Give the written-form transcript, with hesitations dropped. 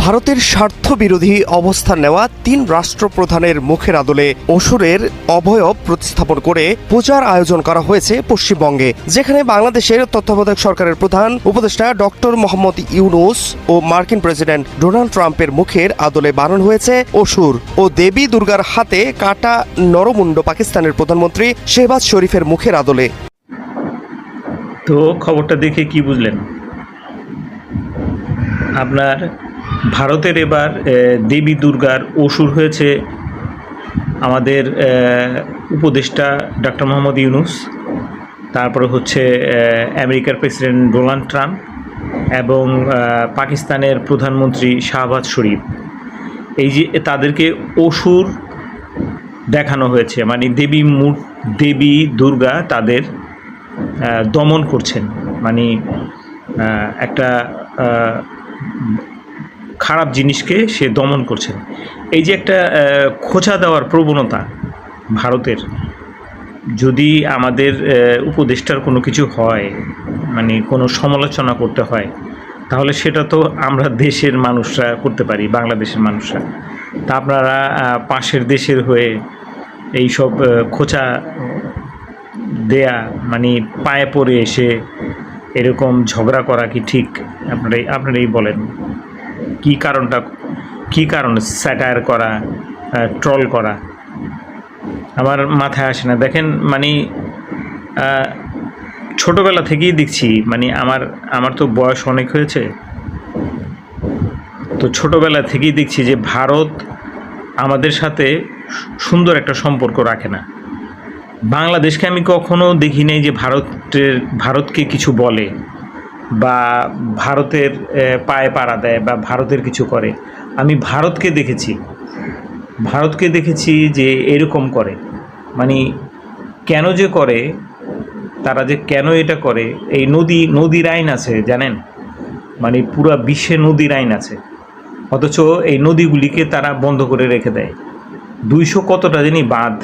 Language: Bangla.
ভারতের স্বার্থবিরোধী অবস্থান নেওয়া ৩ রাষ্ট্রপ্রধানের মুখের আদলে অসুরের অবয়ব প্রতিস্থাপন করে পূজার আয়োজন করা হয়েছে পশ্চিমবঙ্গে, যেখানে বাংলাদেশের তত্ত্বাবধায়ক সরকারের প্রধান উপদেষ্টা ডক্টর মোহাম্মদ ইউনূস ও মার্কিন প্রেসিডেন্ট ডোনাল্ড ট্রাম্পের মুখের আদলে বানানো হয়েছে অসুর ও দেবী দুর্গার হাতে কাটা নরমুণ্ড পাকিস্তানের প্রধানমন্ত্রী শেহবাজ শরীফের মুখের আদলে। তো খবরটা দেখে কি বুঝলেন? আপনার ভারতের এবার দেবী দুর্গার অসুর হয়েছে আমাদের উপদেষ্টা ডক্টর মোহাম্মদ ইউনূস, তারপরে হচ্ছে আমেরিকার প্রেসিডেন্ট ডোনাল্ড ট্রাম্প এবং পাকিস্তানের প্রধানমন্ত্রী শাহবাজ শরীফ। এই যে তাদেরকে অসুর দেখানো হয়েছে, মানে দেবী দুর্গা তাদের দমন করছেন, মানে একটা খারাপ জিনিসকে সে দমন করছেন। এই যে একটা খোঁচা দেওয়ার প্রবণতা ভারতের, যদি আমাদের উপদেষ্টার কোনো কিছু হয়, মানে কোনো সমালোচনা করতে হয়, তাহলে সেটা তো আমরা দেশের মানুষরা করতে পারি, বাংলাদেশের মানুষরা। তা আপনারা পাশের দেশের হয়ে এইসব খোঁচা দেয়া, মানে পায়ে পড়ে এসে এরকম ঝগড়া করা কি ঠিক? আপনারাই বলেন কী কারণ স্যাটায়ার করা, ট্রল করা আমার মাথায় আসে না। দেখেন, মানে ছোটোবেলা থেকেই দেখছি, মানে আমার তো বয়স অনেক হয়েছে, তো ছোটোবেলা থেকেই দেখছি যে ভারত আমাদের সাথে সুন্দর একটা সম্পর্ক রাখে না। বাংলাদেশকে আমি কখনো দেখি নাই যে ভারতকে কিছু বলে বা ভারতের পায়ে পাড়া দেয় বা ভারতের কিছু করে। আমি ভারতকে দেখেছি যে এরকম করে, মানে কেন যে করে, তারা যে কেন এটা করে। এই নদীর আইন আছে জানেন, মানে পুরো বিশ্বে নদীর আইন আছে, অথচ এই নদীগুলিকে তারা বন্ধ করে রেখে দেয়। 200 কতটা জানি বাঁধ